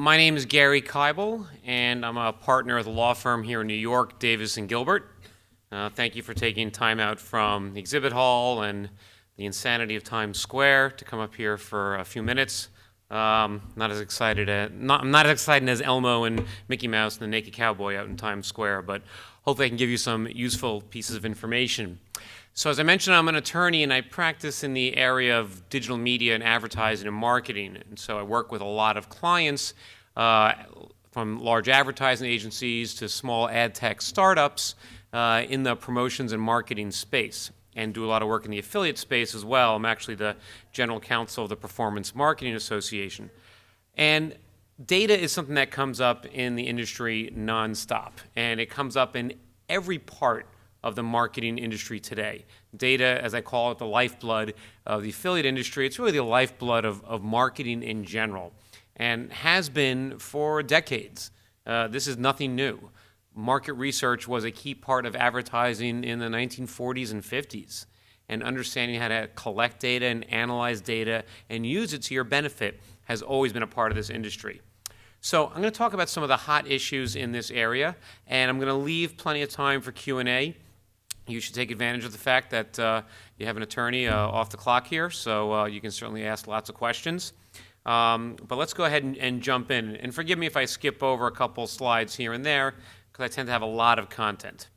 My name is Gary Kibel, and I'm a partner at the law firm here in New York, Davis and Gilbert. Thank you for taking time out from the exhibit hall and the insanity of Times Square to come up here for a few minutes. I'm not as excited as Elmo and Mickey Mouse and the Naked Cowboy out in Times Square, but hopefully I can give you some useful pieces of information. So as I mentioned, I'm an attorney and I practice in the area of digital media and advertising and marketing. And so I work with a lot of clients from large advertising agencies to small ad tech startups in the promotions and marketing space, and do a lot of work in the affiliate space as well. I'm actually the general counsel of the Performance Marketing Association. And data is something that comes up in the industry nonstop, and it comes up in every part of the marketing industry today. Data, as I call it, the lifeblood of the affiliate industry. It's really the lifeblood of marketing in general, and has been for decades. This is nothing new. Market research was a key part of advertising in the 1940s and 50s, and understanding how to collect data and analyze data and use it to your benefit has always been a part of this industry. So I'm going to talk about some of the hot issues in this area, and I'm going to leave plenty of time for Q&A. You should take advantage of the fact that you have an attorney off the clock here, so you can certainly ask lots of questions. But let's go ahead and jump in. And forgive me if I skip over a couple slides here and there, because I tend to have a lot of content.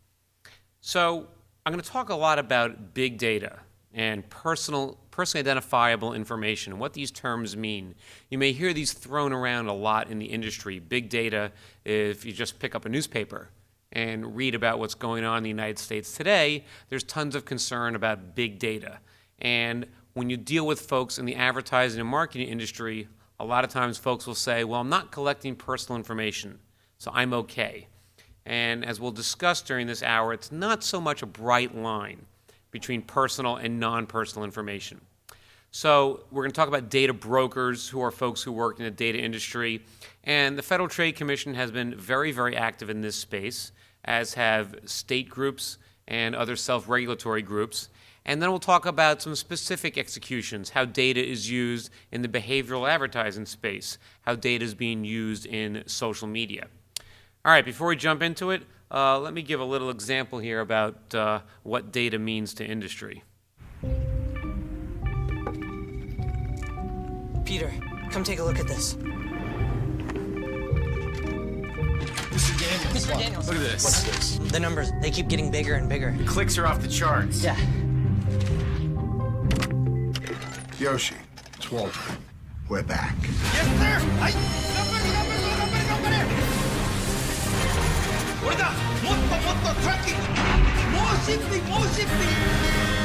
So I'm going to talk a lot about big data and personally identifiable information, and what these terms mean. You may hear these thrown around a lot in the industry. Big data, if you just pick up a newspaper and read about what's going on in the United States today, there's tons of concern about big data. And when you deal with folks in the advertising and marketing industry, a lot of times folks will say, well, I'm not collecting personal information, so I'm okay. And as we'll discuss during this hour, it's not so much a bright line between personal and non-personal information. So we're going to talk about data brokers, who are folks who work in the data industry. And the Federal Trade Commission has been very, very active in this space, as have state groups and other self-regulatory groups. And then we'll talk about some specific executions, how data is used in the behavioral advertising space, how data is being used in social media. All right, before we jump into it, let me give a little example here about what data means to industry. Peter, come take a look at this. Mr. Daniels. Look at this. What's this? The numbers, they keep getting bigger and bigger. The clicks are off the charts. Yeah. Yoshi, it's Walter. We're back. Yes, sir! More shipping!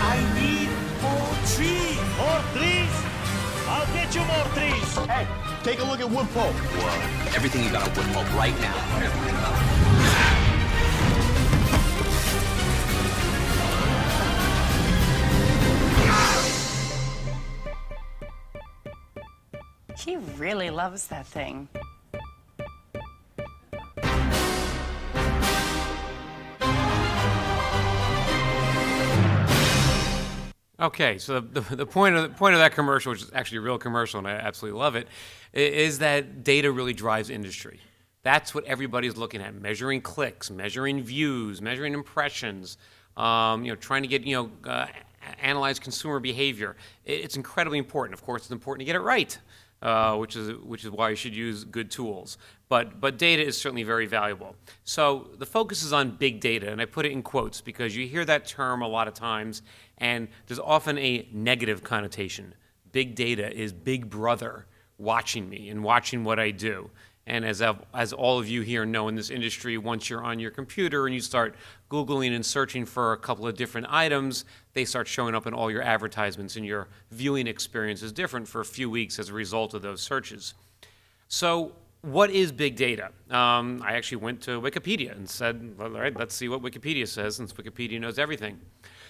I need more trees. More trees? I'll get you more trees. Hey, take a look at wood pulp. Whoa. Everything you got on wood pulp right now. He really loves that thing. Okay, so the point of that commercial, which is actually a real commercial, and I absolutely love it, is that data really drives industry. That's what everybody's looking at: measuring clicks, measuring views, measuring impressions, trying to get analyze consumer behavior. It's incredibly important. Of course, it's important to get it right, which is why you should use good tools. But data is certainly very valuable. So the focus is on big data, and I put it in quotes because you hear that term a lot of times, and there's often a negative connotation. Big data is Big Brother watching me and watching what I do. And as all of you here know in this industry, once you're on your computer and you start Googling and searching for a couple of different items, they start showing up in all your advertisements, and your viewing experience is different for a few weeks as a result of those searches. So what is big data? I actually went to Wikipedia and said, well, all right, let's see what Wikipedia says, since Wikipedia knows everything.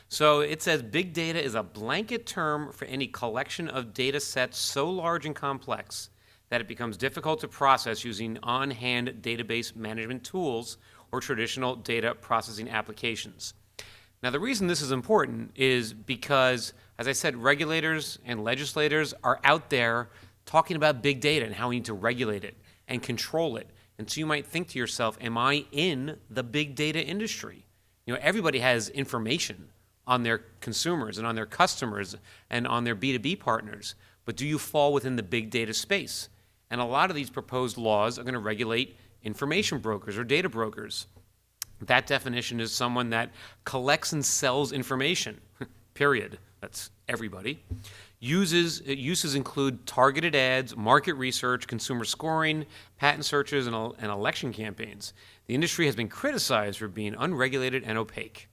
So it says big data is a blanket term for any collection of data sets so large and complex that it becomes difficult to process using on-hand database management tools or traditional data processing applications. Now, the reason this is important is because, as I said, regulators and legislators are out there talking about big data and how we need to regulate it. and control it. And so you might think to yourself, am I in the big data industry? Everybody has information on their consumers and on their customers and on their B2B partners, but do you fall within the big data space? And a lot of these proposed laws are going to regulate information brokers or data brokers. That definition is someone that collects and sells information, period. That's everybody. Uses include targeted ads, market research, consumer scoring, patent searches, and election campaigns. The industry has been criticized for being unregulated and opaque.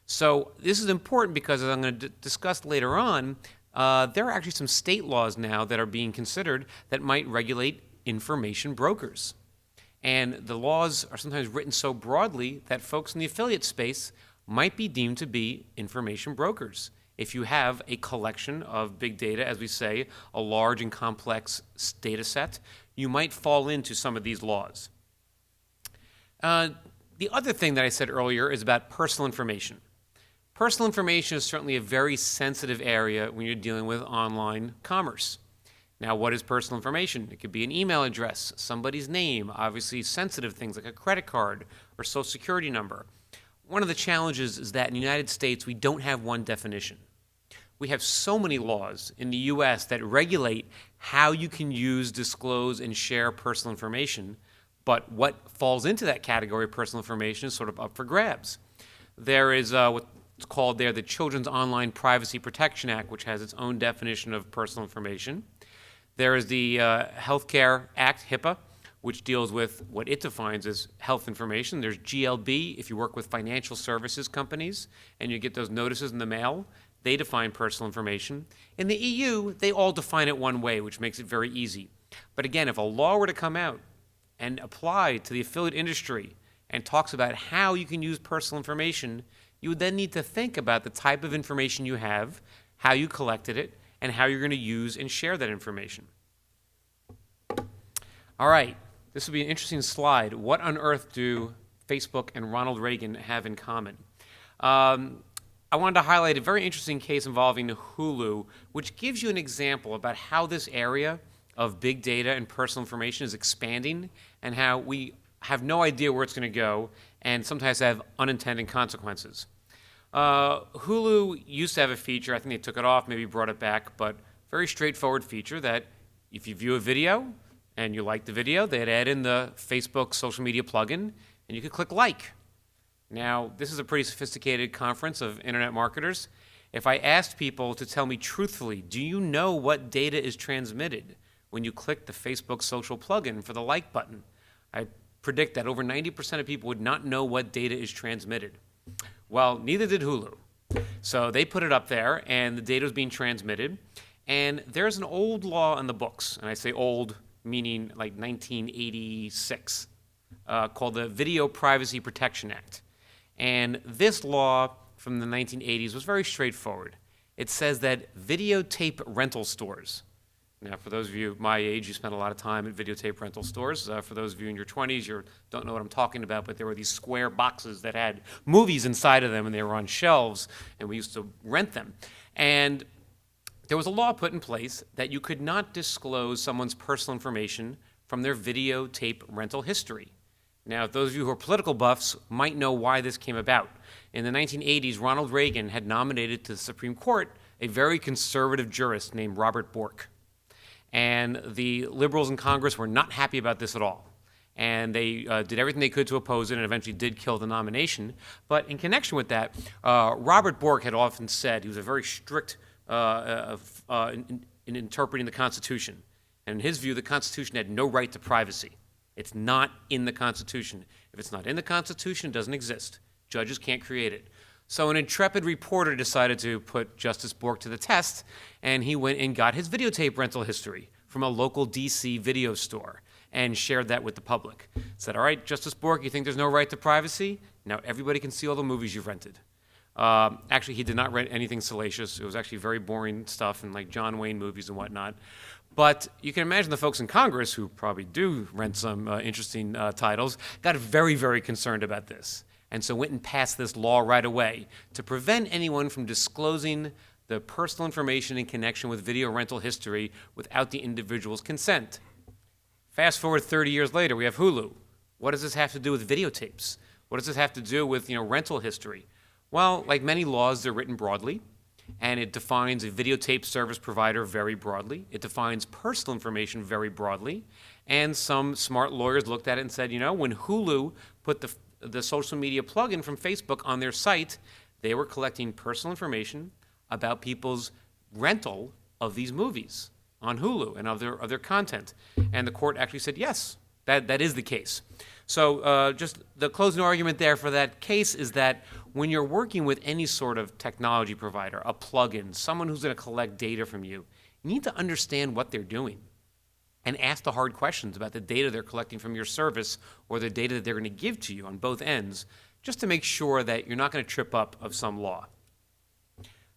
So this is important because, as I'm going to discuss later on, there are actually some state laws now that are being considered that might regulate information brokers. And the laws are sometimes written so broadly that folks in the affiliate space might be deemed to be information brokers. If you have a collection of big data, as we say, a large and complex data set, you might fall into some of these laws. The other thing that I said earlier is about personal information. Personal information is certainly a very sensitive area when you're dealing with online commerce. Now, what is personal information? It could be an email address, somebody's name, obviously sensitive things like a credit card or social security number. One of the challenges is that in the United States, we don't have one definition. We have so many laws in the US that regulate how you can use, disclose, and share personal information, but what falls into that category of personal information is sort of up for grabs. There is what's called there the Children's Online Privacy Protection Act, which has its own definition of personal information. There is the Healthcare Act, HIPAA, which deals with what it defines as health information. There's GLB, if you work with financial services companies and you get those notices in the mail, they define personal information. In the EU, they all define it one way, which makes it very easy. But again, if a law were to come out and apply to the affiliate industry and talks about how you can use personal information, you would then need to think about the type of information you have, how you collected it, and how you're going to use and share that information. All right, this will be an interesting slide. What on earth do Facebook and Ronald Reagan have in common? I wanted to highlight a very interesting case involving Hulu, which gives you an example about how this area of big data and personal information is expanding and how we have no idea where it's going to go and sometimes have unintended consequences. Hulu used to have a feature, I think they took it off, maybe brought it back, but very straightforward feature that if you view a video and you like the video, they'd add in the Facebook social media plugin and you could click like. Now, this is a pretty sophisticated conference of internet marketers. If I asked people to tell me truthfully, do you know what data is transmitted when you click the Facebook social plugin for the like button? I predict that over 90% of people would not know what data is transmitted. Well, neither did Hulu. So they put it up there, and the data was being transmitted. And there's an old law in the books, and I say old meaning like 1986, called the Video Privacy Protection Act. And this law from the 1980s was very straightforward. It says that videotape rental stores. Now, for those of you my age, you spent a lot of time at videotape rental stores. For those of you in your 20s, you don't know what I'm talking about, but there were these square boxes that had movies inside of them, and they were on shelves, and we used to rent them. And there was a law put in place that you could not disclose someone's personal information from their videotape rental history. Now, those of you who are political buffs might know why this came about. In the 1980s, Ronald Reagan had nominated to the Supreme Court a very conservative jurist named Robert Bork. And the liberals in Congress were not happy about this at all. And they did everything they could to oppose it and eventually did kill the nomination. But in connection with that, Robert Bork had often said he was a very strict in interpreting the Constitution. And in his view, the Constitution had no right to privacy. It's not in the Constitution. If it's not in the Constitution, it doesn't exist. Judges can't create it. So an intrepid reporter decided to put Justice Bork to the test, and he went and got his videotape rental history from a local D.C. video store and shared that with the public. Said, all right, Justice Bork, you think there's no right to privacy? Now everybody can see all the movies you've rented. Actually, he did not rent anything salacious. It was actually very boring stuff and like John Wayne movies and whatnot. But you can imagine the folks in Congress, who probably do rent some interesting titles, got very, very concerned about this. And so went and passed this law right away to prevent anyone from disclosing the personal information in connection with video rental history without the individual's consent. Fast forward 30 years later, we have Hulu. What does this have to do with videotapes? What does this have to do with, rental history? Well, like many laws, they're written broadly, and it defines a videotape service provider very broadly. It defines personal information very broadly, and some smart lawyers looked at it and said, when Hulu put the social media plugin from Facebook on their site, they were collecting personal information about people's rental of these movies on Hulu and of their content. And the court actually said, yes, that is the case. So just the closing argument there for that case is that when you're working with any sort of technology provider, a plugin, someone who's going to collect data from you, you need to understand what they're doing and ask the hard questions about the data they're collecting from your service or the data that they're going to give to you on both ends, just to make sure that you're not going to trip up of some law.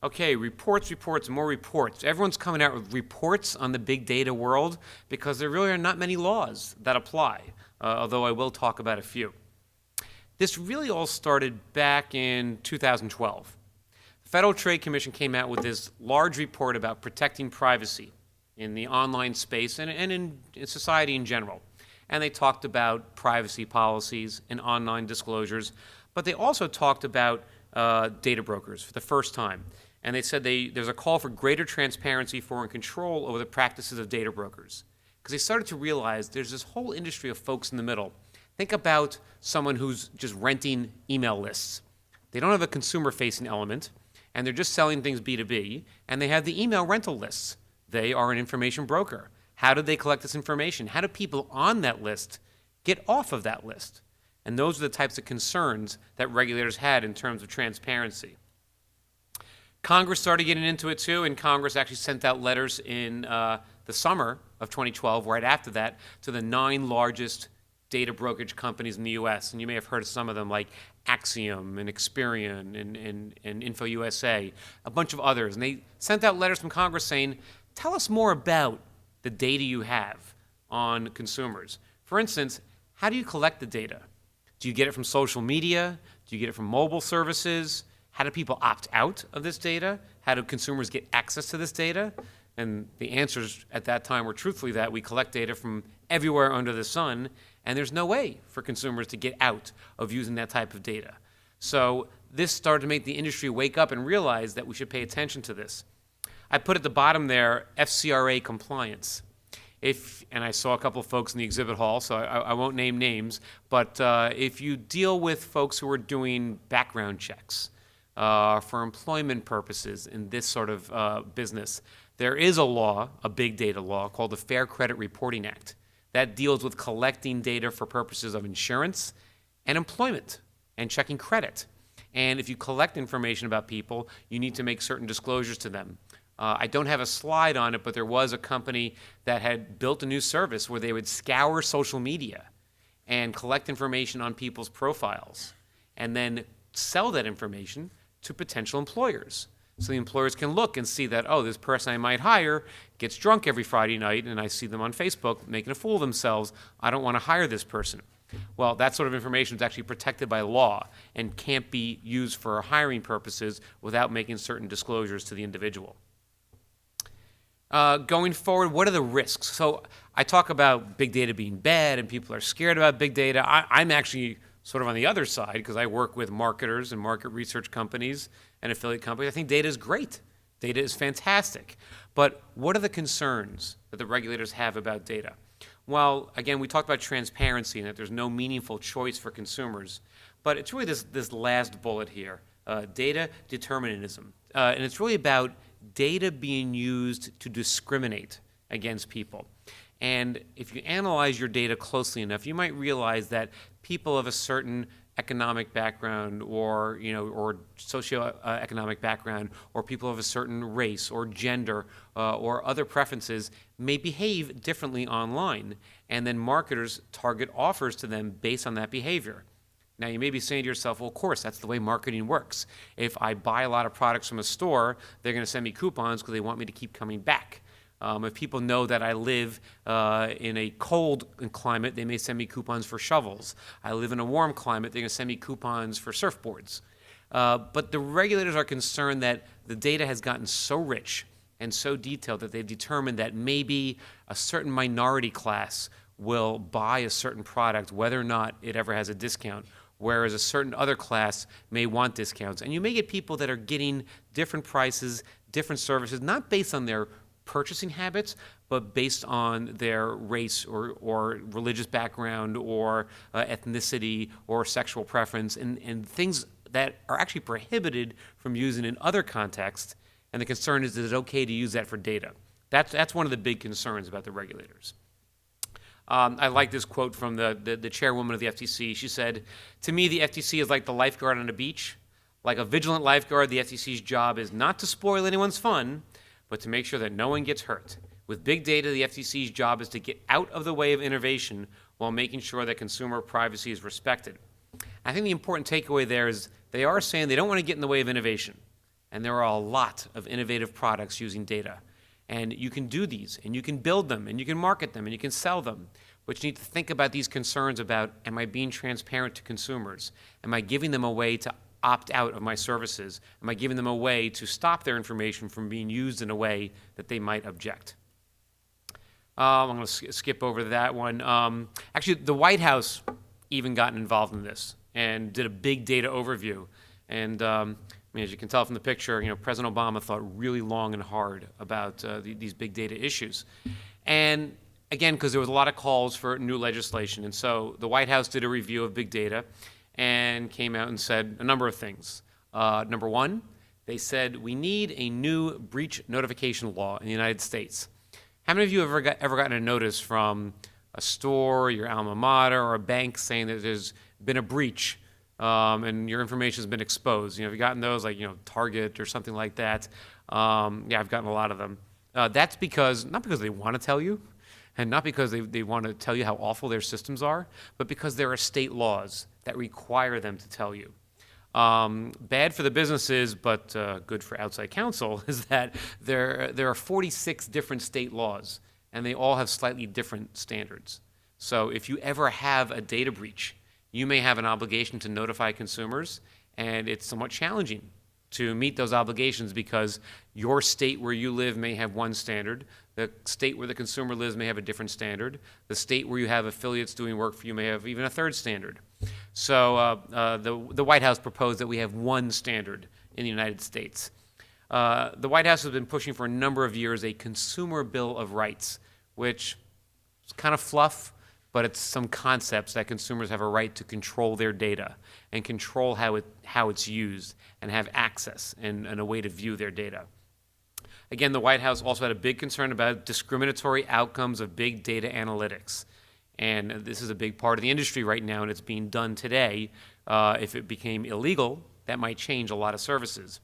Okay, reports, more reports. Everyone's coming out with reports on the big data world because there really are not many laws that apply, although I will talk about a few. This really all started back in 2012. The Federal Trade Commission came out with this large report about protecting privacy in the online space and in society in general. And they talked about privacy policies and online disclosures, but they also talked about data brokers for the first time. And they said there's a call for greater transparency for and control over the practices of data brokers. Because they started to realize there's this whole industry of folks in the middle. Think about someone who's just renting email lists. They don't have a consumer-facing element, and they're just selling things B2B, and they have the email rental lists. They are an information broker. How do they collect this information? How do people on that list get off of that list? And those are the types of concerns that regulators had in terms of transparency. Congress started getting into it too, and Congress actually sent out letters in the summer of 2012, right after that, to the 9 largest data brokerage companies in the U.S. And you may have heard of some of them, like Axiom and Experian and InfoUSA, a bunch of others. And they sent out letters from Congress saying, tell us more about the data you have on consumers. For instance, how do you collect the data? Do you get it from social media? Do you get it from mobile services? How do people opt out of this data? How do consumers get access to this data? And the answers at that time were truthfully that we collect data from everywhere under the sun, and there's no way for consumers to get out of using that type of data. So this started to make the industry wake up and realize that we should pay attention to this. I put at the bottom there Fcra Compliance. And I saw a couple of folks in the exhibit hall, so I won't name names, but if you deal with folks who are doing background checks, for employment purposes in this sort of business, there is a law, a big data law, called the Fair Credit Reporting Act that deals with collecting data for purposes of insurance and employment and checking credit. And if you collect information about people, you need to make certain disclosures to them. I don't have a slide on it, but there was a company that had built a new service where they would scour social media and collect information on people's profiles and then sell that information to potential employers. So the employers can look and see that, oh, this person I might hire gets drunk every Friday night and I see them on Facebook making a fool of themselves. I don't want to hire this person. Well, that sort of information is actually protected by law and can't be used for hiring purposes without making certain disclosures to the individual. Going forward, what are the risks? So I talk about big data being bad and people are scared about big data. I'm actually sort of on the other side because I work with marketers and market research companies and affiliate companies. I think data is great. Data is fantastic. But what are the concerns that the regulators have about data? Well, again, we talked about transparency and that there's no meaningful choice for consumers. But it's really this last bullet here, data determinism. And it's really about data being used to discriminate against people. And if you analyze your data closely enough, you might realize that people of a certain economic background or socioeconomic background or people of a certain race or gender or other preferences may behave differently online, and then marketers target offers to them based on that behavior. Now, you may be saying to yourself, well, of course, that's the way marketing works. If I buy a lot of products from a store, they're going to send me coupons because they want me to keep coming back. If people know that I live in a cold climate, they may send me coupons for shovels. I live in a warm climate, they're going to send me coupons for surfboards. But the regulators are concerned that the data has gotten so rich and so detailed that they've determined that maybe a certain minority class will buy a certain product whether or not it ever has a discount, whereas a certain other class may want discounts. And you may get people that are getting different prices, different services, not based on their purchasing habits, but based on their race or religious background or ethnicity or sexual preference and things that are actually prohibited from using in other contexts. And the concern is it okay to use that for data? That's one of the big concerns about the regulators. I like this quote from the chairwoman of the FTC. She said, "To me, the FTC is like the lifeguard on a beach. Like a vigilant lifeguard, the FTC's job is not to spoil anyone's fun, but to make sure that no one gets hurt. With big data, the FTC's job is to get out of the way of innovation while making sure that consumer privacy is respected." I think the important takeaway there is they are saying they don't want to get in the way of innovation. And there are a lot of innovative products using data. And you can do these, and you can build them, and you can market them, and you can sell them. But you need to think about these concerns about, am I being transparent to consumers? Am I giving them a way to opt out of my services? Am I giving them a way to stop their information from being used in a way that they might object? I'm going to skip over that one. Actually, the White House even got involved in this and did a big data overview. And as you can tell from the picture, President Obama thought really long and hard about these big data issues. And again, because there was a lot of calls for new legislation. And so the White House did a review of big data and came out and said a number of things. Number one, they said we need a new breach notification law in the United States. How many of you have ever gotten a notice from a store, your alma mater, or a bank saying that there's been a breach and your information has been exposed? Have you gotten those, like Target or something like that? Yeah, I've gotten a lot of them. That's not because they want to tell you, and not because they want to tell you how awful their systems are, but because there are state laws that require them to tell you. Bad for the businesses, but good for outside counsel, is that there are 46 different state laws, and they all have slightly different standards. So if you ever have a data breach, you may have an obligation to notify consumers, and it's somewhat challenging to meet those obligations because your state where you live may have one standard, the state where the consumer lives may have a different standard, the state where you have affiliates doing work for you may have even a third standard. So the White House proposed that we have one standard in the United States. The White House has been pushing for a number of years a consumer bill of rights, which is kind of fluff, but it's some concepts that consumers have a right to control their data and control how it's used and have access and a way to view their data. Again, the White House also had a big concern about discriminatory outcomes of big data analytics. And this is a big part of the industry right now, and it's being done today. If it became illegal, that might change a lot of services.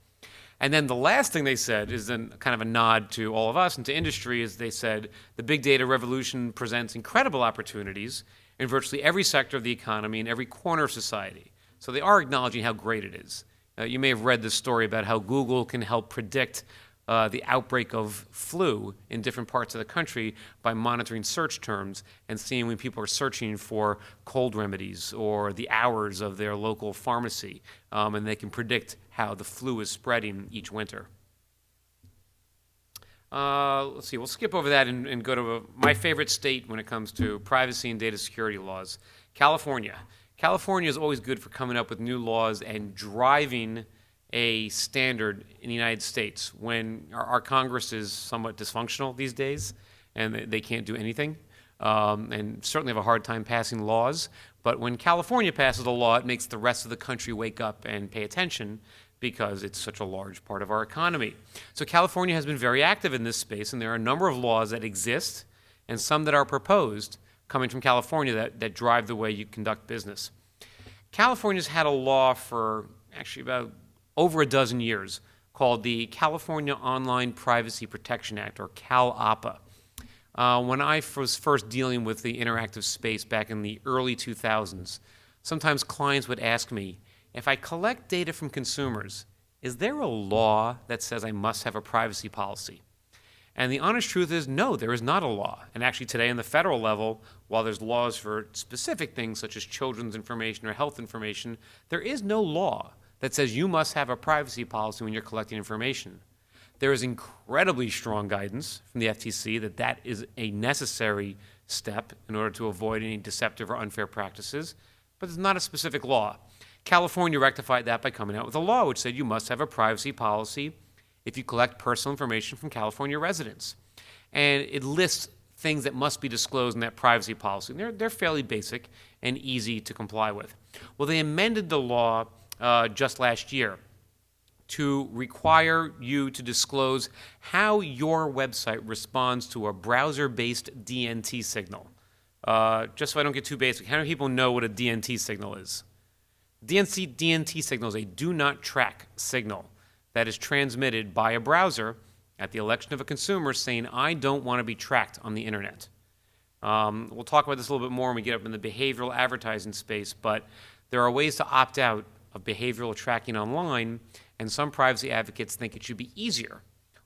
And then the last thing they said is then kind of a nod to all of us and to industry, is they said the big data revolution presents incredible opportunities in virtually every sector of the economy and every corner of society. So they are acknowledging how great it is. You may have read this story about how Google can help predict the outbreak of flu in different parts of the country by monitoring search terms and seeing when people are searching for cold remedies or the hours of their local pharmacy, and they can predict how the flu is spreading each winter. Let's see, we'll skip over that and go to my favorite state when it comes to privacy and data security laws, California. California is always good for coming up with new laws and driving a standard in the United States when our Congress is somewhat dysfunctional these days and they can't do anything and certainly have a hard time passing laws. But when California passes a law, it makes the rest of the country wake up and pay attention because it's such a large part of our economy. So California has been very active in this space, and there are a number of laws that exist and some that are proposed coming from California that drive the way you conduct business. California's had a law for actually about over a dozen years called the California Online Privacy Protection Act, or CalOPPA. When I was first dealing with the interactive space back in the early 2000s, sometimes clients would ask me, if I collect data from consumers, is there a law that says I must have a privacy policy? And the honest truth is, no, there is not a law. And actually today on the federal level, while there's laws for specific things such as children's information or health information, there is no law that says you must have a privacy policy when you're collecting information. There is incredibly strong guidance from the FTC that is a necessary step in order to avoid any deceptive or unfair practices, but it's not a specific law. California rectified that by coming out with a law which said you must have a privacy policy if you collect personal information from California residents. And it lists things that must be disclosed in that privacy policy. And they're fairly basic and easy to comply with. Well, they amended the law just last year to require you to disclose how your website responds to a browser-based DNT signal. Just so I don't get too basic, how many people know what a DNT signal is? DNT signal is a do not track signal that is transmitted by a browser at the election of a consumer saying, I don't want to be tracked on the internet. We'll talk about this a little bit more when we get up in the behavioral advertising space, but there are ways to opt out of behavioral tracking online, and some privacy advocates think it should be easier.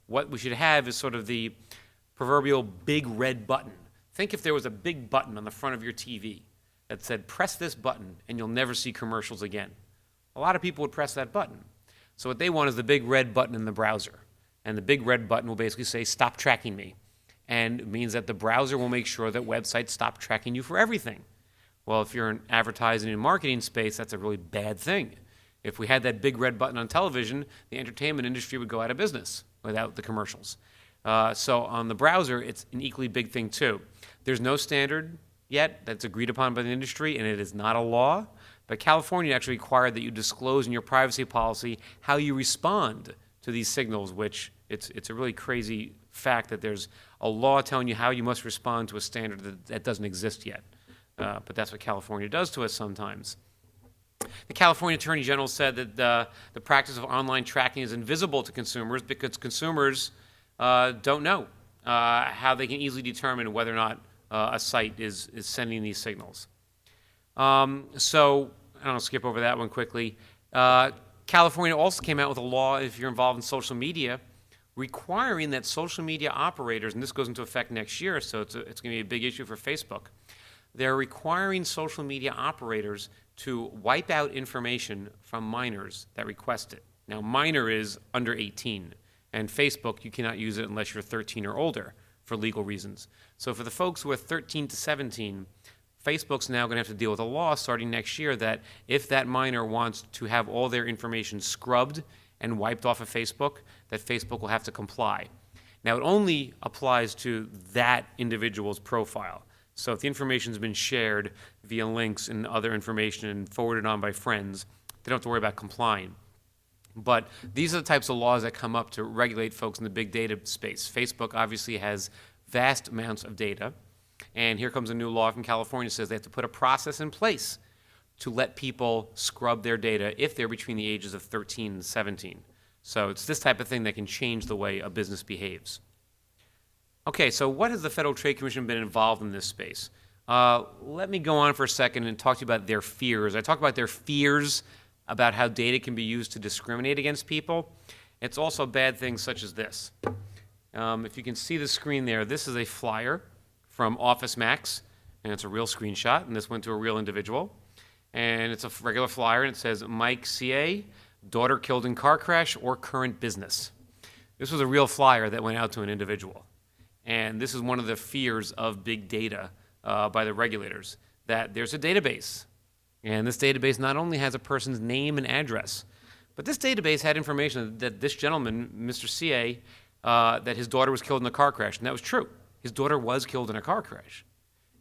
What we should have is sort of the proverbial big red button. Think if there was a big button on the front of your TV that said, press this button and you'll never see commercials again. A lot of people would press that button. So what they want is the big red button in the browser. And the big red button will basically say, stop tracking me. And it means that the browser will make sure that websites stop tracking you for everything. Well, if you're in advertising and marketing space, that's a really bad thing. If we had that big red button on television, the entertainment industry would go out of business without the commercials. So on the browser, it's an equally big thing too. There's no standard yet that's agreed upon by the industry, and it is not a law. But California actually required that you disclose in your privacy policy how you respond to these signals, which it's a really crazy fact that there's a law telling you how you must respond to a standard that doesn't exist yet. But that's what California does to us sometimes. The California Attorney General said that the practice of online tracking is invisible to consumers because consumers don't know how they can easily determine whether or not a site is sending these signals. So I'll skip over that one quickly. California also came out with a law, if you're involved in social media, requiring that social media operators, and this goes into effect next year, so it's going to be a big issue for Facebook. They're requiring social media operators to wipe out information from minors that request it. Now, minor is under 18, and Facebook, you cannot use it unless you're 13 or older for legal reasons. So for the folks who are 13 to 17, Facebook's now going to have to deal with a law starting next year that if that minor wants to have all their information scrubbed and wiped off of Facebook, that Facebook will have to comply. Now, it only applies to that individual's profile. So if the information's been shared via links and other information and forwarded on by friends, they don't have to worry about complying. But these are the types of laws that come up to regulate folks in the big data space. Facebook obviously has vast amounts of data. And here comes a new law from California that says they have to put a process in place to let people scrub their data if they're between the ages of 13 and 17. So it's this type of thing that can change the way a business behaves. Okay, so what has the Federal Trade Commission been involved in this space? Let me go on for a second and talk to you about their fears. I talked about their fears about how data can be used to discriminate against people. It's also bad things such as this. If you can see the screen there, this is a flyer from Office Max, and it's a real screenshot, and this went to a real individual. And it's a regular flyer, and it says, Mike CA, daughter killed in car crash or current business. This was a real flyer that went out to an individual. And this is one of the fears of big data by the regulators, that there's a database. And this database not only has a person's name and address, but this database had information that this gentleman, Mr. CA, that his daughter was killed in a car crash. And that was true. His daughter was killed in a car crash.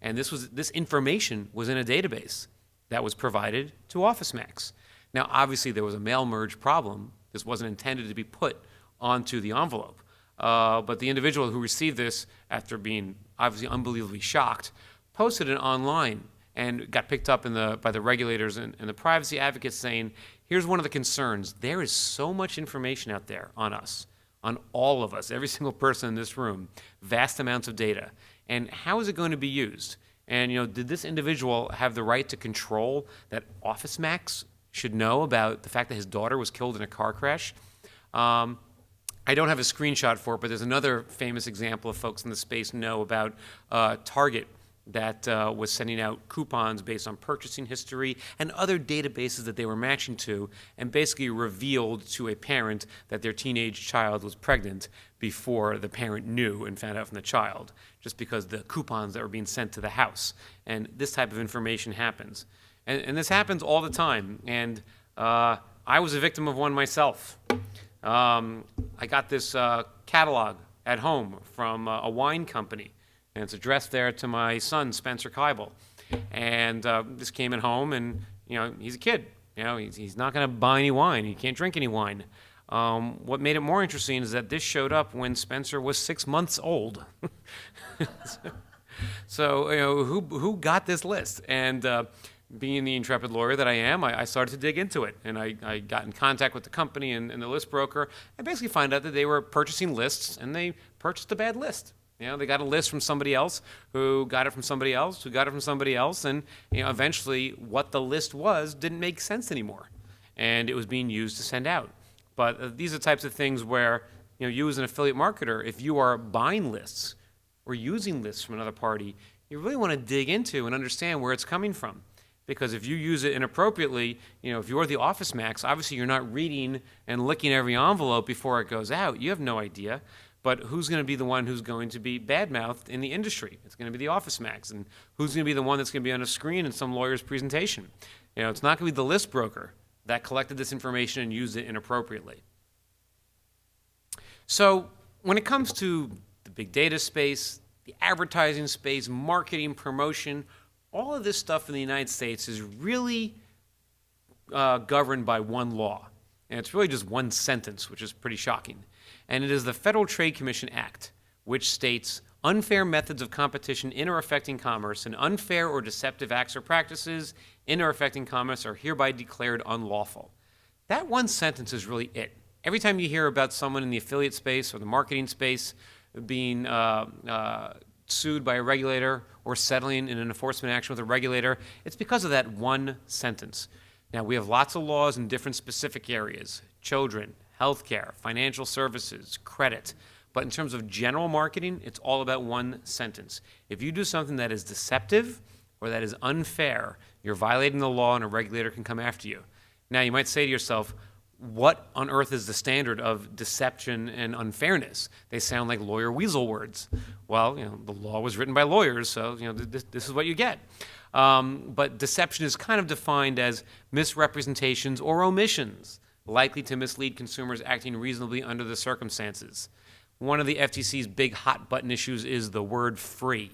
And this information was in a database that was provided to Office Max. Now, obviously, there was a mail merge problem. This wasn't intended to be put onto the envelope. But the individual who received this, after being obviously unbelievably shocked, posted it online and got picked up by the regulators and the privacy advocates saying, here's one of the concerns. There is so much information out there on us, on all of us, every single person in this room, vast amounts of data. And how is it going to be used? And did this individual have the right to control that Office Max should know about the fact that his daughter was killed in a car crash? I don't have a screenshot for it, but there's another famous example of folks in the space know about Target that was sending out coupons based on purchasing history and other databases that they were matching to, and basically revealed to a parent that their teenage child was pregnant before the parent knew and found out from the child, just because the coupons that were being sent to the house. And this type of information happens. And this happens all the time. And I was a victim of one myself. I got this catalog at home from a wine company, and it's addressed there to my son, Spencer Kibel. And this came at home, and he's a kid. He's not going to buy any wine. He can't drink any wine. What made it more interesting is that this showed up when Spencer was 6 months old. So who got this list? And being the intrepid lawyer that I am, I started to dig into it, and I got in contact with the company and the list broker. I basically found out that they were purchasing lists, and they purchased a bad list. They got a list from somebody else who got it from somebody else who got it from somebody else, and eventually what the list was didn't make sense anymore, and it was being used to send out. But these are the types of things where you as an affiliate marketer, if you are buying lists or using lists from another party, you really want to dig into and understand where it's coming from. Because if you use it inappropriately, if you're the Office Max, obviously you're not reading and licking every envelope before it goes out. You have no idea. But who's going to be the one who's going to be bad-mouthed in the industry? It's going to be the Office Max. And who's going to be the one that's going to be on a screen in some lawyer's presentation? It's not going to be the list broker that collected this information and used it inappropriately. So when it comes to the big data space, the advertising space, marketing, promotion, all of this stuff in the United States is really governed by one law. And it's really just one sentence, which is pretty shocking. And it is the Federal Trade Commission Act, which states, unfair methods of competition in or affecting commerce and unfair or deceptive acts or practices in or affecting commerce are hereby declared unlawful. That one sentence is really it. Every time you hear about someone in the affiliate space or the marketing space being sued by a regulator or settling in an enforcement action with a regulator, it's because of that one sentence. Now, we have lots of laws in different specific areas: children, healthcare, financial services, credit. But in terms of general marketing, it's all about one sentence. If you do something that is deceptive or that is unfair, you're violating the law and a regulator can come after you. Now, you might say to yourself, what on earth is the standard of deception and unfairness? They sound like lawyer weasel words. Well, the law was written by lawyers, so this is what you get. But deception is kind of defined as misrepresentations or omissions likely to mislead consumers acting reasonably under the circumstances. One of the FTC's big hot button issues is the word free.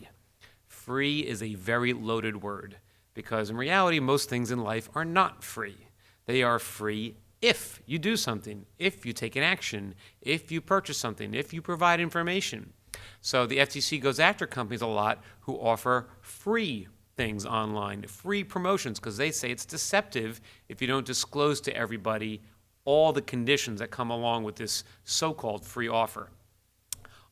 Free is a very loaded word because in reality, most things in life are not free. They are free if you do something, if you take an action, if you purchase something, if you provide information. So the FTC goes after companies a lot who offer free things online, free promotions, because they say it's deceptive if you don't disclose to everybody all the conditions that come along with this so-called free offer.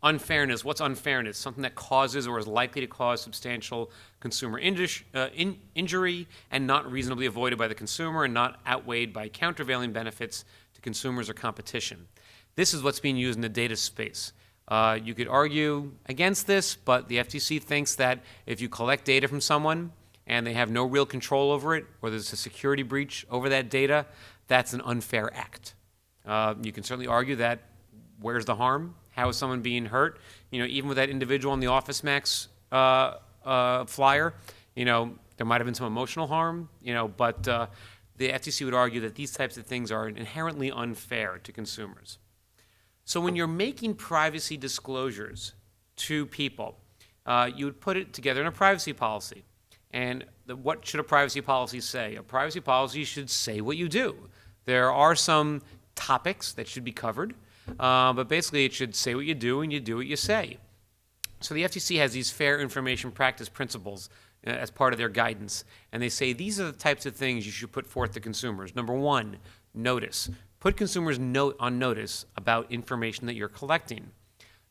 Unfairness. What's unfairness? Something that causes or is likely to cause substantial consumer injury and not reasonably avoided by the consumer and not outweighed by countervailing benefits to consumers or competition. This is what's being used in the data space. You could argue against this, but the FTC thinks that if you collect data from someone and they have no real control over it, or there's a security breach over that data, that's an unfair act. You can certainly argue that where's the harm? How is someone being hurt? Even with that individual on the Office Max flyer, there might have been some emotional harm, but the FTC would argue that these types of things are inherently unfair to consumers. So when you're making privacy disclosures to people, you would put it together in a privacy policy. And what should a privacy policy say? A privacy policy should say what you do. There are some topics that should be covered, but basically it should say what you do and you do what you say. So the FTC has these fair information practice principles as part of their guidance, and they say these are the types of things you should put forth to consumers. Number one, notice. Put consumers on notice about information that you're collecting.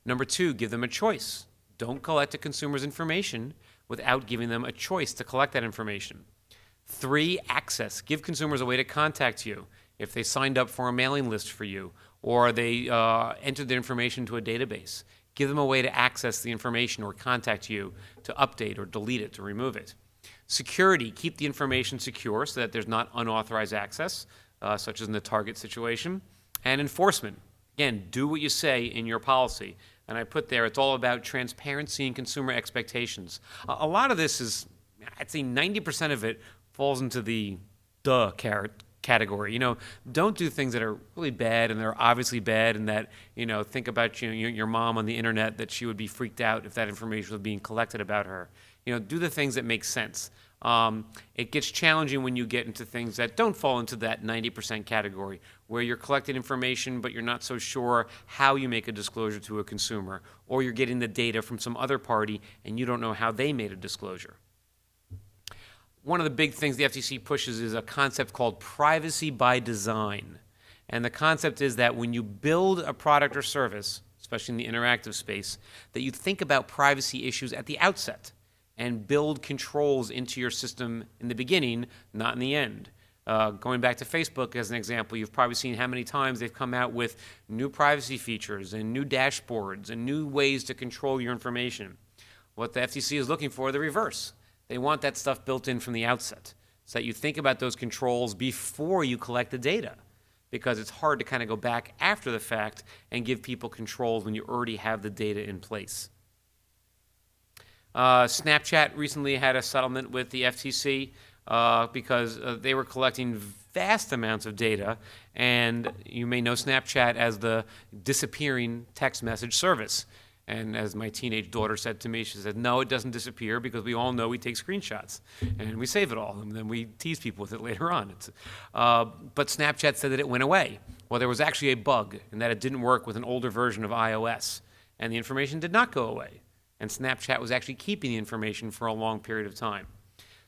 Number two, give them a choice. Don't collect a consumer's information without giving them a choice to collect that information. Three, access. Give consumers a way to contact you if they signed up for a mailing list for you or they entered their information to a database. Give them a way to access the information or contact you to update or delete it, to remove it. Security, keep the information secure so that there's not unauthorized access, such as in the Target situation. And enforcement, again, do what you say in your policy. And I put there, it's all about transparency and consumer expectations. A lot of this is, I'd say 90% of it falls into the category. You know, don't do things that are really bad and they're obviously bad, and that, you know, think about your mom on the internet, that she would be freaked out if that information was being collected about her. You know, do the things that make sense. It gets challenging when you get into things that don't fall into that 90% category, where you're collecting information but you're not so sure how you make a disclosure to a consumer, or you're getting the data from some other party and you don't know how they made a disclosure. One of the big things the FTC pushes is a concept called privacy by design. And the concept is that when you build a product or service, especially in the interactive space, that you think about privacy issues at the outset and build controls into your system in the beginning, not in the end. Going back to Facebook as an example, you've probably seen how many times they've come out with new privacy features and new dashboards and new ways to control your information. What the FTC is looking for, the reverse. They want that stuff built in from the outset, so that you think about those controls before you collect the data, because it's hard to kind of go back after the fact and give people controls when you already have the data in place. Snapchat recently had a settlement with the FTC because they were collecting vast amounts of data, and you may know Snapchat as the disappearing text message service. And as my teenage daughter said to me, she said, no, it doesn't disappear, because we all know we take screenshots and we save it all, and then we tease people with it later on. But Snapchat said that it went away. Well, there was actually a bug, and that it didn't work with an older version of iOS, and the information did not go away. And Snapchat was actually keeping the information for a long period of time.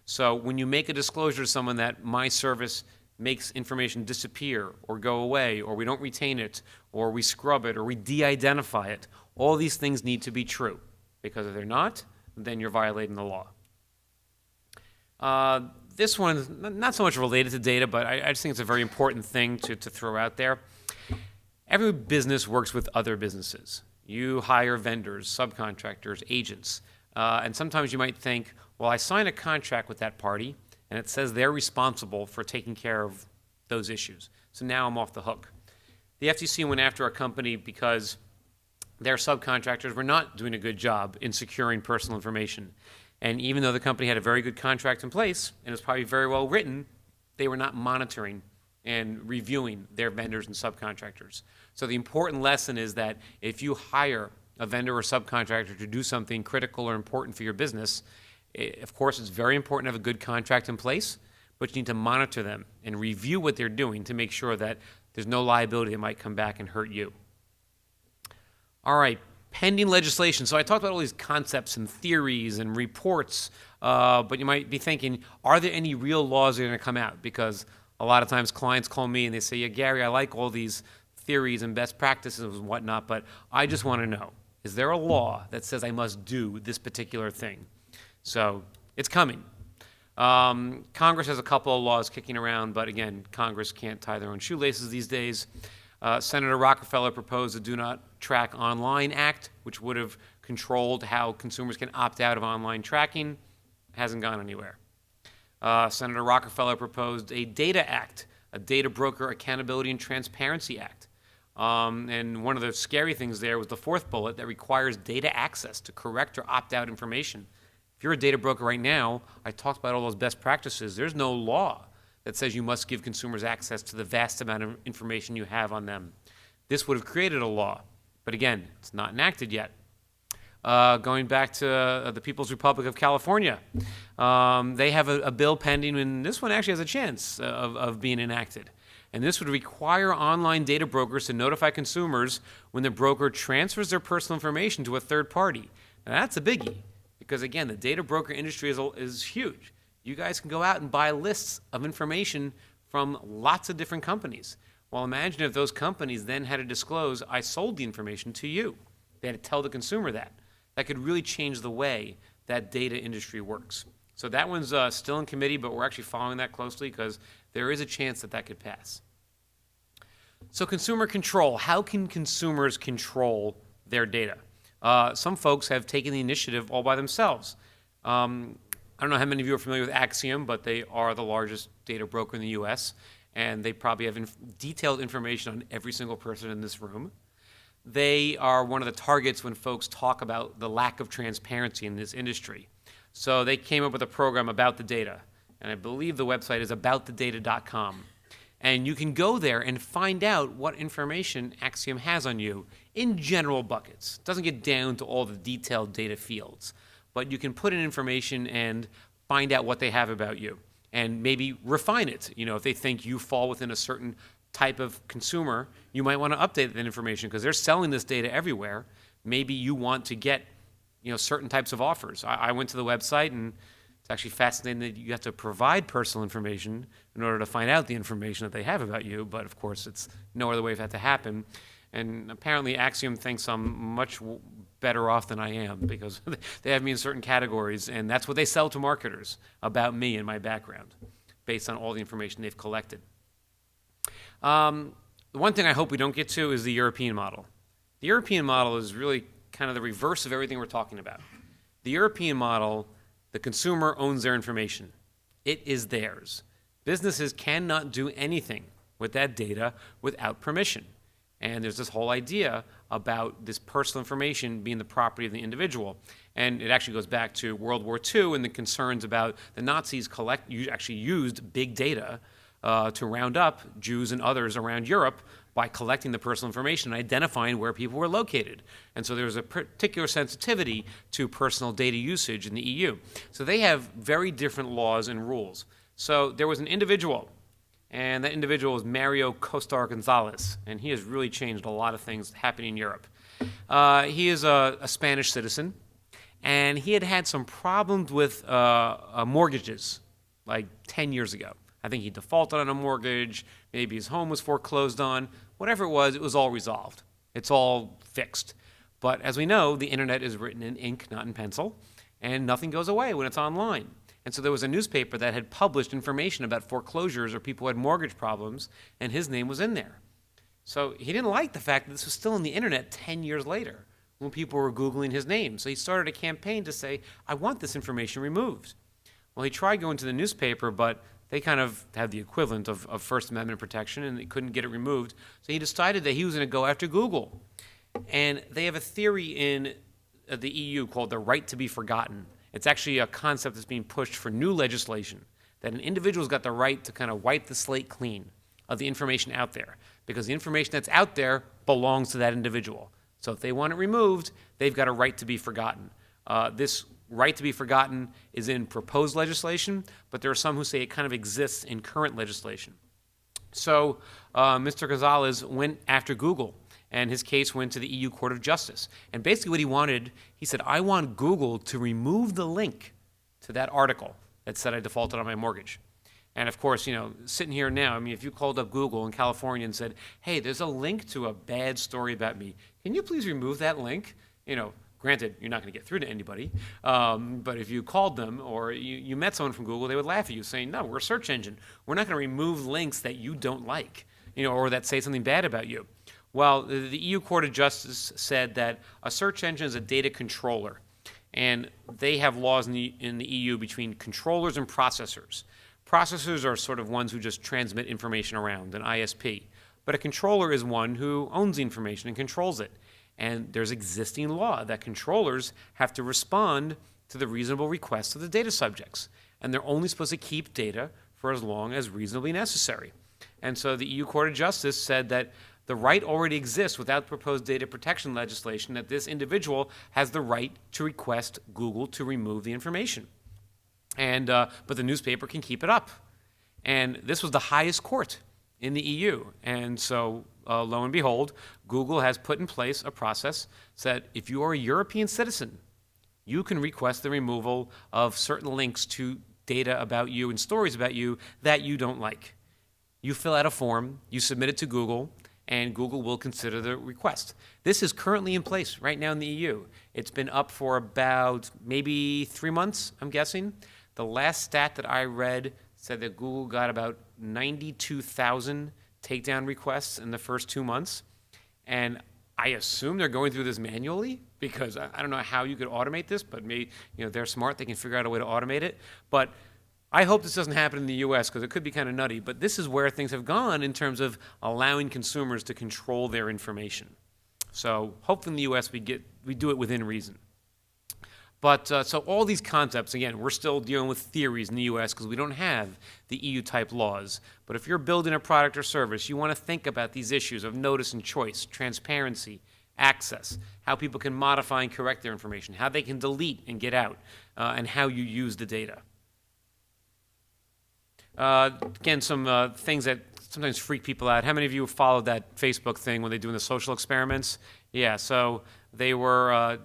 So when you make a disclosure to someone that my service makes information disappear or go away, or we don't retain it, or we scrub it, or we de-identify it, all these things need to be true, because if they're not, then you're violating the law. This one's not so much related to data, but I just think it's a very important thing to throw out there. Every business works with other businesses. You hire vendors, subcontractors, agents, and sometimes you might think, well, I signed a contract with that party, and it says they're responsible for taking care of those issues, so now I'm off the hook. The FTC went after a company because their subcontractors were not doing a good job in securing personal information. And even though the company had a very good contract in place, and it was probably very well written, they were not monitoring and reviewing their vendors and subcontractors. So the important lesson is that if you hire a vendor or subcontractor to do something critical or important for your business, of course it's very important to have a good contract in place, but you need to monitor them and review what they're doing to make sure that there's no liability that might come back and hurt you. All right, pending legislation. So I talked about all these concepts and theories and reports, but you might be thinking, are there any real laws that are going to come out? Because a lot of times clients call me and they say, yeah, Gary, I like all these theories and best practices and whatnot, but I just want to know, is there a law that says I must do this particular thing? So it's coming. Congress has a couple of laws kicking around, but again, Congress can't tie their own shoelaces these days. Senator Rockefeller proposed the Do Not Track Online Act, which would have controlled how consumers can opt out of online tracking. Hasn't gone anywhere. Senator Rockefeller proposed a Data Act, a Data Broker Accountability and Transparency Act. And one of the scary things there was the fourth bullet that requires data access to correct or opt out information. If you're a data broker right now, I talked about all those best practices. There's no law that says you must give consumers access to the vast amount of information you have on them. This would have created a law, but again, it's not enacted yet. Going back to the People's Republic of California, they have a bill pending, and this one actually has a chance of being enacted. And this would require online data brokers to notify consumers when the broker transfers their personal information to a third party. Now, that's a biggie, because again, the data broker industry is huge. You guys can go out and buy lists of information from lots of different companies. Well, imagine if those companies then had to disclose, I sold the information to you. They had to tell the consumer that. That could really change the way that data industry works. So that one's still in committee, but we're actually following that closely because there is a chance that that could pass. So consumer control. How can consumers control their data? Some folks have taken the initiative all by themselves. I don't know how many of you are familiar with Axiom, but they are the largest data broker in the U.S., and they probably have detailed information on every single person in this room. They are one of the targets when folks talk about the lack of transparency in this industry. So they came up with a program about the data, and I believe the website is aboutthedata.com. And you can go there and find out what information Axiom has on you in general buckets. It doesn't get down to all the detailed data fields, but you can put in information and find out what they have about you and maybe refine it. You know, if they think you fall within a certain type of consumer, you might want to update that information because they're selling this data everywhere. Maybe you want to get, you know, certain types of offers. I went to the website, and it's actually fascinating that you have to provide personal information in order to find out the information that they have about you, but of course it's no other way for that to happen. And apparently Axiom thinks I'm much better off than I am because they have me in certain categories, and that's what they sell to marketers about me and my background based on all the information they've collected. The one thing I hope we don't get to is the European model. The European model is really kind of the reverse of everything we're talking about. The European model, the consumer owns their information. It is theirs. Businesses cannot do anything with that data without permission. And there's this whole idea about this personal information being the property of the individual. And it actually goes back to World War II and the concerns about the Nazis actually used big data to round up Jews and others around Europe by collecting the personal information and identifying where people were located. And so there's a particular sensitivity to personal data usage in the EU. So they have very different laws and rules. So there was an individual, and that individual was Mario Costar Gonzalez, and he has really changed a lot of things happening in Europe. He is a Spanish citizen, and he had had some problems with mortgages like 10 years ago. I think he defaulted on a mortgage, maybe his home was foreclosed on. Whatever it was all resolved. It's all fixed. But as we know, the internet is written in ink, not in pencil, and nothing goes away when it's online. And so there was a newspaper that had published information about foreclosures or people who had mortgage problems, and his name was in there. So he didn't like the fact that this was still on the internet 10 years later when people were Googling his name. So he started a campaign to say, I want this information removed. Well, he tried going to the newspaper, but they kind of had the equivalent of First Amendment protection, and they couldn't get it removed. So he decided that he was going to go after Google. And they have a theory in the EU called the right to be forgotten. It's actually a concept that's being pushed for new legislation, that an individual's got the right to kind of wipe the slate clean of the information out there, because the information that's out there belongs to that individual. So if they want it removed, they've got a right to be forgotten. This right to be forgotten is in proposed legislation, but there are some who say it kind of exists in current legislation. So Mr. Gonzalez went after Google, and his case went to the EU Court of Justice. And basically what he wanted, he said, I want Google to remove the link to that article that said I defaulted on my mortgage. And of course, you know, sitting here now, I mean, if you called up Google in California and said, hey, there's a link to a bad story about me, can you please remove that link? You know, granted, you're not going to get through to anybody, but if you called them or you met someone from Google, they would laugh at you saying, no, we're a search engine. We're not going to remove links that you don't like, you know, or that say something bad about you. Well, the EU Court of Justice said that a search engine is a data controller, and they have laws in the EU between controllers and processors. Processors are sort of ones who just transmit information around, an ISP. But a controller is one who owns the information and controls it. And there's existing law that controllers have to respond to the reasonable requests of the data subjects. And they're only supposed to keep data for as long as reasonably necessary. And so the EU Court of Justice said that the right already exists without proposed data protection legislation, that this individual has the right to request Google to remove the information. And but the newspaper can keep it up. And this was the highest court in the EU. And so lo and behold, Google has put in place a process so that if you are a European citizen, you can request the removal of certain links to data about you and stories about you that you don't like. You fill out a form, you submit it to Google, and Google will consider the request. This is currently in place right now in the EU. It's been up for about maybe 3 months, I'm guessing. The last stat that I read said that Google got about 92,000 takedown requests in the first 2 months. And I assume they're going through this manually because I don't know how you could automate this, but maybe they're smart. They can figure out a way to automate it. But I hope this doesn't happen in the U.S. because it could be kind of nutty. But this is where things have gone in terms of allowing consumers to control their information. So hopefully in the U.S. we do it within reason. But so all these concepts, again, we're still dealing with theories in the U.S. because we don't have the EU-type laws. But if you're building a product or service, you want to think about these issues of notice and choice, transparency, access, how people can modify and correct their information, how they can delete and get out, and how you use the data. Again, some things that sometimes freak people out. How many of you have followed that Facebook thing when they're doing the social experiments? Yeah, so they were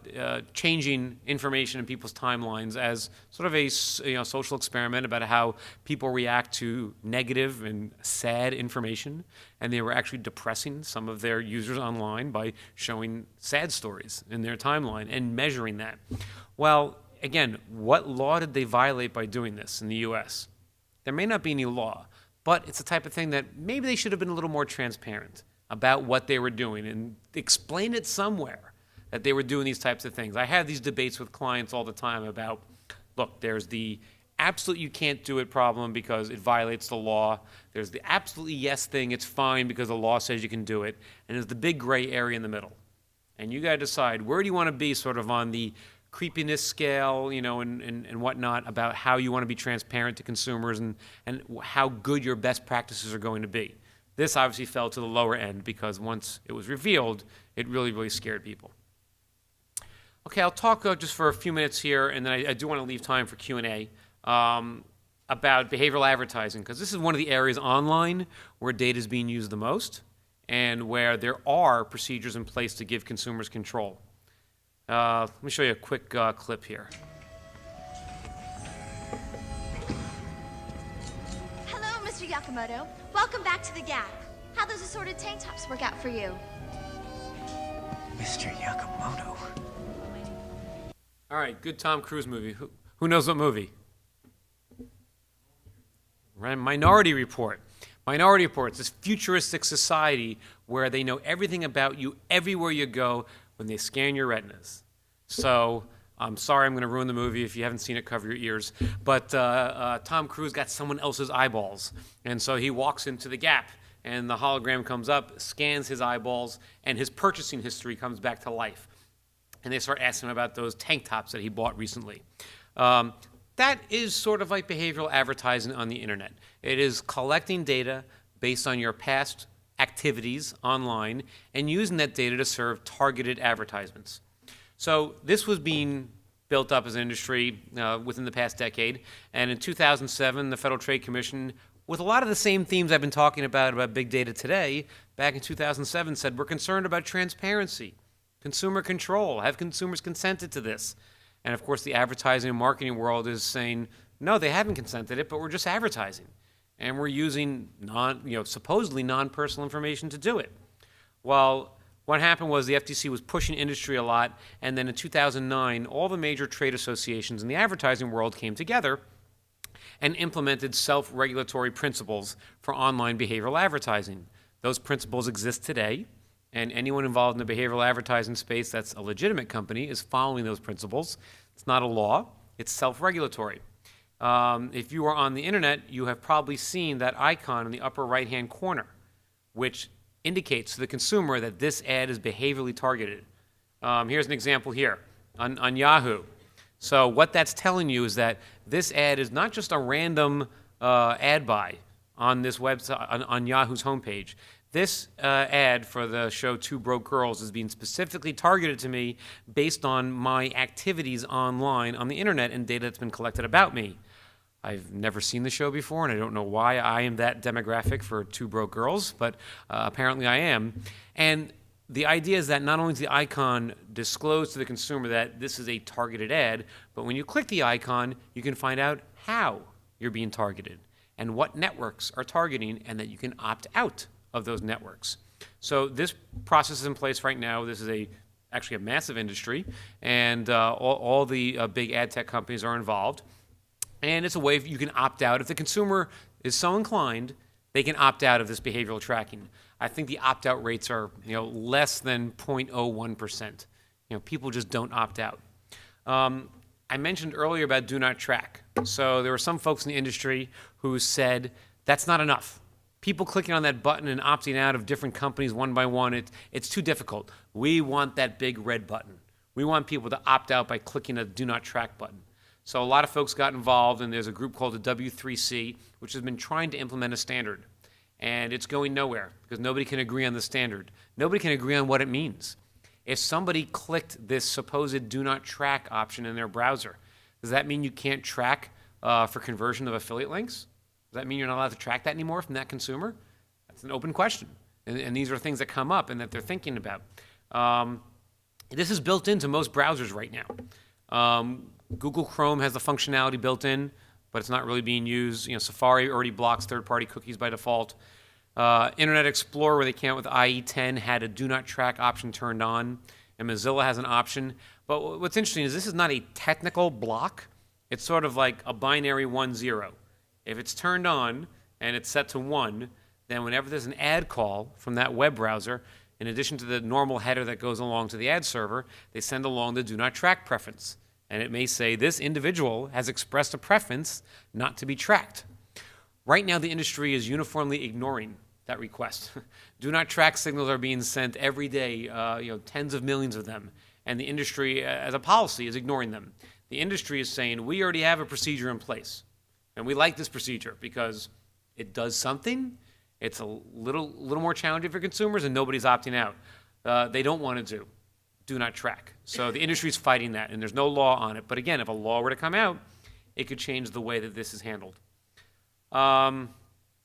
changing information in people's timelines as sort of a social experiment about how people react to negative and sad information, and they were actually depressing some of their users online by showing sad stories in their timeline and measuring that. Well, again, what law did they violate by doing this in the U.S.? There may not be any law, but it's the type of thing that maybe they should have been a little more transparent about what they were doing and explain it somewhere that they were doing these types of things. I have these debates with clients all the time about, look, there's the absolute you can't do it problem because it violates the law. There's the absolutely yes thing, it's fine because the law says you can do it. And there's the big gray area in the middle. And you got to decide, where do you want to be sort of on the creepiness scale, and whatnot, about how you want to be transparent to consumers and how good your best practices are going to be. This obviously fell to the lower end because once it was revealed, it really, really scared people. Okay, I'll talk just for a few minutes here, and then I do want to leave time for Q&A about behavioral advertising, because this is one of the areas online where data is being used the most and where there are procedures in place to give consumers control. Let me show you a quick clip here. Hello, Mr. Yakamoto. Welcome back to the Gap. How those assorted tank tops work out for you? Mr. Yakamoto. All right, good Tom Cruise movie. Who knows what movie? Right, Minority Report. Minority Report. It's this futuristic society where they know everything about you everywhere you go when they scan your retinas. So I'm sorry I'm going to ruin the movie. If you haven't seen it, cover your ears. But Tom Cruise got someone else's eyeballs. And so he walks into the Gap, and the hologram comes up, scans his eyeballs, and his purchasing history comes back to life. And they start asking him about those tank tops that he bought recently. That is sort of like behavioral advertising on the internet. It is collecting data based on your past activities online and using that data to serve targeted advertisements. So this was being built up as an industry within the past decade. And in 2007, the Federal Trade Commission, with a lot of the same themes I've been talking about big data today, back in 2007 said, we're concerned about transparency, consumer control, have consumers consented to this? And of course, the advertising and marketing world is saying, no, they haven't consented it, but we're just advertising. And we're using supposedly non-personal information to do it. Well, what happened was the FTC was pushing industry a lot, and then in 2009, all the major trade associations in the advertising world came together and implemented self-regulatory principles for online behavioral advertising. Those principles exist today, and anyone involved in the behavioral advertising space that's a legitimate company is following those principles. It's not a law, it's self-regulatory. If you are on the internet, you have probably seen that icon in the upper right-hand corner, which indicates to the consumer that this ad is behaviorally targeted. Here's an example here on Yahoo. So what that's telling you is that this ad is not just a random ad buy on this website, on Yahoo's homepage. This ad for the show Two Broke Girls is being specifically targeted to me based on my activities online on the internet and data that's been collected about me. I've never seen the show before, and I don't know why I am that demographic for Two Broke Girls, but apparently I am. And the idea is that not only does the icon disclose to the consumer that this is a targeted ad, but when you click the icon, you can find out how you're being targeted and what networks are targeting, and that you can opt out of those networks. So this process is in place right now. This is actually a massive industry, and all the big ad tech companies are involved. And it's a way you can opt out. If the consumer is so inclined, they can opt out of this behavioral tracking. I think the opt-out rates are, less than 0.01%. People just don't opt out. I mentioned earlier about do not track. So there were some folks in the industry who said that's not enough. People clicking on that button and opting out of different companies one by one, it's too difficult. We want that big red button. We want people to opt out by clicking a do not track button. So a lot of folks got involved, and there's a group called the W3C, which has been trying to implement a standard. And it's going nowhere because nobody can agree on the standard. Nobody can agree on what it means. If somebody clicked this supposed do not track option in their browser, does that mean you can't track for conversion of affiliate links? Does that mean you're not allowed to track that anymore from that consumer? That's an open question. And these are things that come up and that they're thinking about. This is built into most browsers right now. Google Chrome has the functionality built in, but it's not really being used. Safari already blocks third-party cookies by default. Internet Explorer, where they came out with IE10, had a do not track option turned on, and Mozilla has an option. But what's interesting is this is not a technical block. It's sort of like a binary 1-0. If it's turned on and it's set to 1, then whenever there's an ad call from that web browser, in addition to the normal header that goes along to the ad server, they send along the do not track preference. And it may say this individual has expressed a preference not to be tracked. Right now, the industry is uniformly ignoring that request. Do not track signals are being sent every day, tens of millions of them. And the industry, as a policy, is ignoring them. The industry is saying, we already have a procedure in place. And we like this procedure because it does something. It's a little more challenging for consumers, and nobody's opting out. They don't want to do not track. So the industry is fighting that, and there's no law on it. But again, if a law were to come out, it could change the way that this is handled.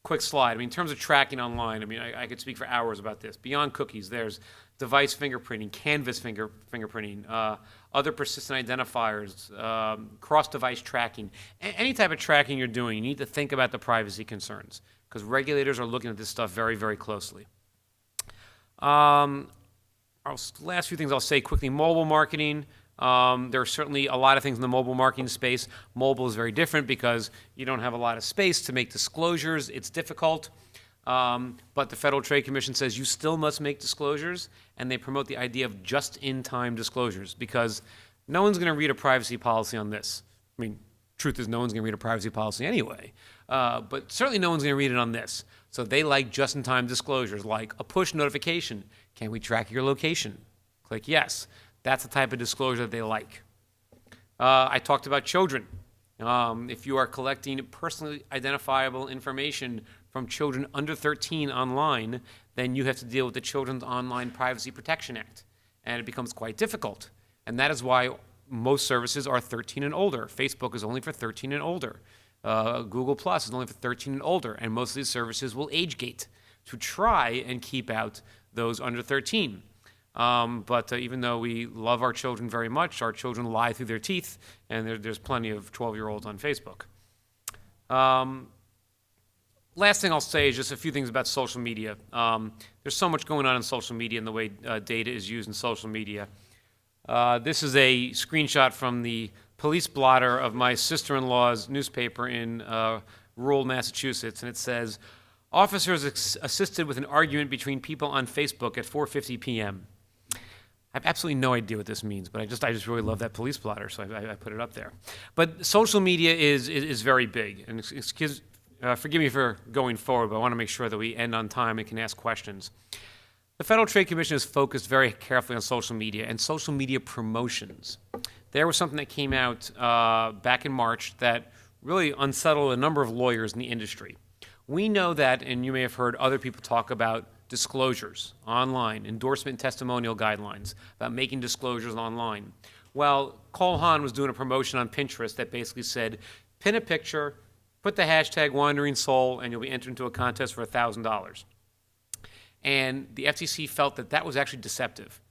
Quick slide. In terms of tracking online, I could speak for hours about this. Beyond cookies, there's device fingerprinting, canvas fingerprinting, other persistent identifiers, cross-device tracking. Any type of tracking you're doing, you need to think about the privacy concerns because regulators are looking at this stuff very, very closely. Last few things I'll say quickly. Mobile marketing. There are certainly a lot of things in the mobile marketing space. Mobile is very different because you don't have a lot of space to make disclosures. It's difficult. But the Federal Trade Commission says you still must make disclosures, and they promote the idea of just-in-time disclosures because no one's going to read a privacy policy on this. Truth is no one's going to read a privacy policy anyway. But certainly no one's going to read it on this. So they like just-in-time disclosures, like a push notification. Can we track your location? Click yes. That's the type of disclosure that they like. I talked about children. If you are collecting personally identifiable information from children under 13 online, then you have to deal with the Children's Online Privacy Protection Act. And it becomes quite difficult. And that is why most services are 13 and older. Facebook is only for 13 and older. Google Plus is only for 13 and older. And most of these services will age gate to try and keep out those under 13. But even though we love our children very much, our children lie through their teeth, and there's plenty of 12-year-olds on Facebook. Last thing I'll say is just a few things about social media. There's so much going on in social media and the way data is used in social media. This is a screenshot from the police blotter of my sister-in-law's newspaper in rural Massachusetts, and it says, officers assisted with an argument between people on Facebook at 4:50 p.m. I have absolutely no idea what this means, but I just really love that police blotter, so I put it up there. But social media is very big, and forgive me for going forward, but I want to make sure that we end on time and can ask questions. The Federal Trade Commission is focused very carefully on social media and social media promotions. There was something that came out back in March that really unsettled a number of lawyers in the industry. We know that, and you may have heard other people talk about disclosures online, endorsement testimonial guidelines, about making disclosures online. Well, Cole Haan was doing a promotion on Pinterest that basically said, pin a picture, put the hashtag Wandering Soul, and you'll be entered into a contest for $1,000. And the FTC felt that that was actually deceptive,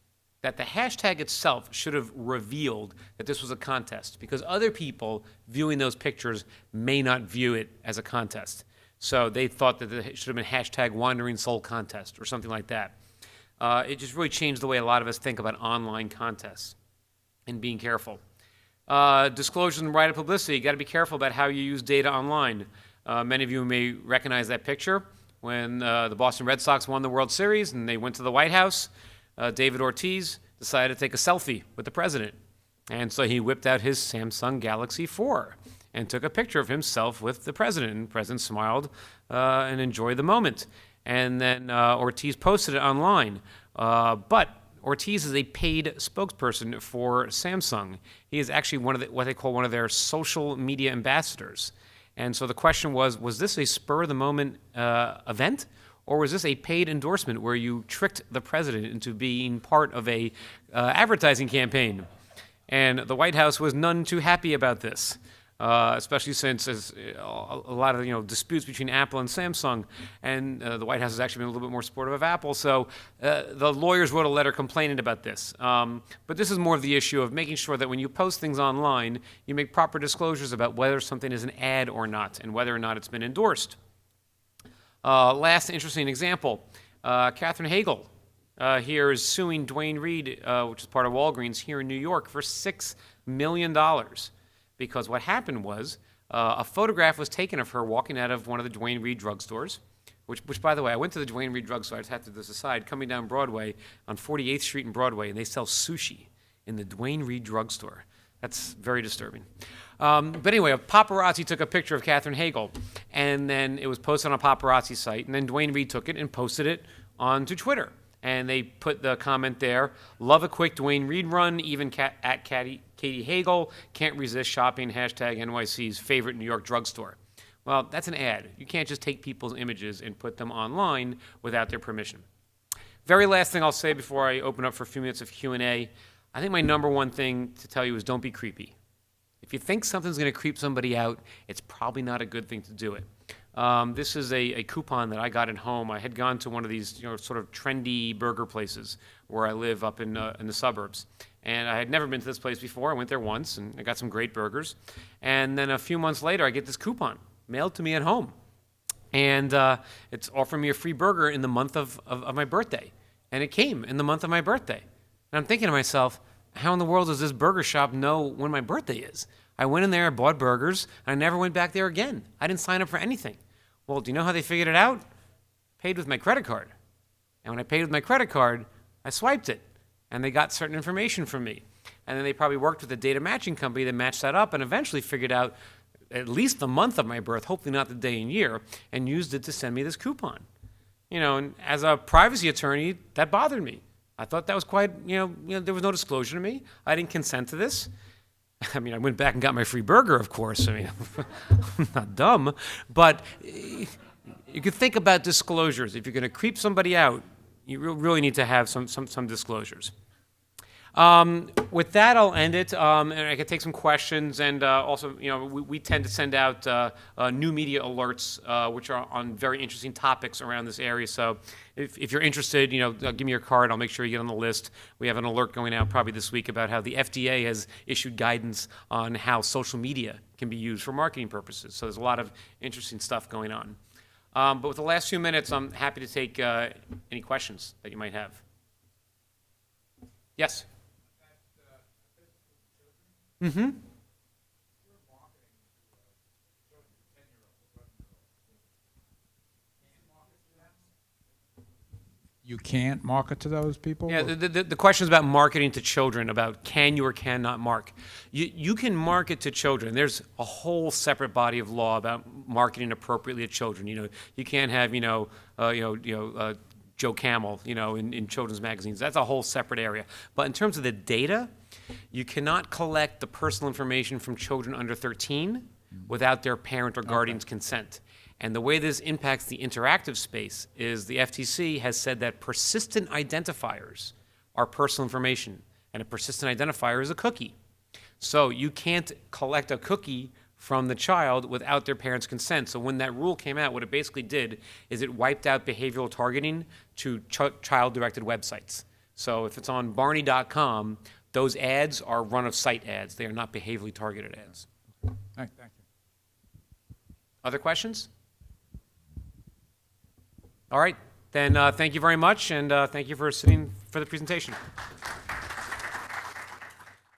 that the hashtag itself should have revealed that this was a contest, because other people viewing those pictures may not view it as a contest. So they thought that it should have been hashtag Wandering Soul Contest or something like that. It just really changed the way a lot of us think about online contests and being careful. Disclosures and right of publicity. You got to be careful about how you use data online. Many of you may recognize that picture. when the Boston Red Sox won the World Series and they went to the White House, David Ortiz decided to take a selfie with the president. And so he whipped out his Samsung Galaxy 4 and took a picture of himself with the president. And the president smiled and enjoyed the moment. And then Ortiz posted it online. But Ortiz is a paid spokesperson for Samsung. He is actually what they call one of their social media ambassadors. And so the question was this a spur-of-the-moment event, or was this a paid endorsement where you tricked the president into being part of a advertising campaign? And the White House was none too happy about this, especially since there's a lot of disputes between Apple and Samsung, and the White House has actually been a little bit more supportive of Apple. So the lawyers wrote a letter complaining about this. But this is more of the issue of making sure that when you post things online, you make proper disclosures about whether something is an ad or not, and whether or not it's been endorsed. Last interesting example, Katherine Hagel here is suing Duane Reade, which is part of Walgreens here in New York, for $6 million. Because what happened was a photograph was taken of her walking out of one of the Duane Reade drugstores, which, by the way, I went to the Duane Reade drugstore, I just have to do this aside, coming down Broadway on 48th Street and Broadway, and they sell sushi in the Duane Reade drugstore. That's very disturbing. But anyway, a paparazzi took a picture of Katherine Hagel, and then it was posted on a paparazzi site, and then Duane Reade took it and posted it onto Twitter. And they put the comment there, love a quick Duane Reade run, even at Katie Hagel, can't resist shopping, hashtag NYC's favorite New York drugstore. Well, that's an ad. You can't just take people's images and put them online without their permission. Very last thing I'll say before I open up for a few minutes of Q&A, I think my number one thing to tell you is don't be creepy. If you think something's going to creep somebody out, it's probably not a good thing to do it. This is a coupon that I got at home. I had gone to one of these sort of trendy burger places where I live up in the suburbs. And I had never been to this place before. I went there once, and I got some great burgers. And then a few months later, I get this coupon mailed to me at home. And it's offering me a free burger in the month of my birthday. And it came in the month of my birthday. And I'm thinking to myself, how in the world does this burger shop know when my birthday is? I went in there, bought burgers, and I never went back there again. I didn't sign up for anything. Well, do you know how they figured it out? Paid with my credit card. And when I paid with my credit card, I swiped it. And they got certain information from me. And then they probably worked with a data matching company that matched that up and eventually figured out at least the month of my birth, hopefully not the day and year, and used it to send me this coupon. And as a privacy attorney, that bothered me. I thought that was quite, there was no disclosure to me. I didn't consent to this. I mean, I went back and got my free burger, of course. I mean, I'm not dumb. But you could think about disclosures. If you're going to creep somebody out, you really need to have some disclosures. With that, I'll end it, and I can take some questions. And also, we tend to send out new media alerts, which are on very interesting topics around this area. So if you're interested, give me your card. I'll make sure you get on the list. We have an alert going out probably this week about how the FDA has issued guidance on how social media can be used for marketing purposes. So there's a lot of interesting stuff going on. But with the last few minutes, I'm happy to take any questions that you might have. Yes? Mm-hmm. You can't market to those people? Yeah, the question is about marketing to children, about can you or cannot mark. You can market to children. There's a whole separate body of law about marketing appropriately to children. You can't have, Joe Camel, in children's magazines. That's a whole separate area. But in terms of the data, you cannot collect the personal information from children under 13 without their parent or guardian's consent. And the way this impacts the interactive space is the FTC has said that persistent identifiers are personal information, and a persistent identifier is a cookie. So you can't collect a cookie from the child without their parents' consent. So when that rule came out, what it basically did is it wiped out behavioral targeting to child-directed websites. So if it's on Barney.com, those ads are run-of-site ads. They are not behaviorally targeted ads. Thank you. Other questions? All right. Then thank you very much, and thank you for sitting for the presentation.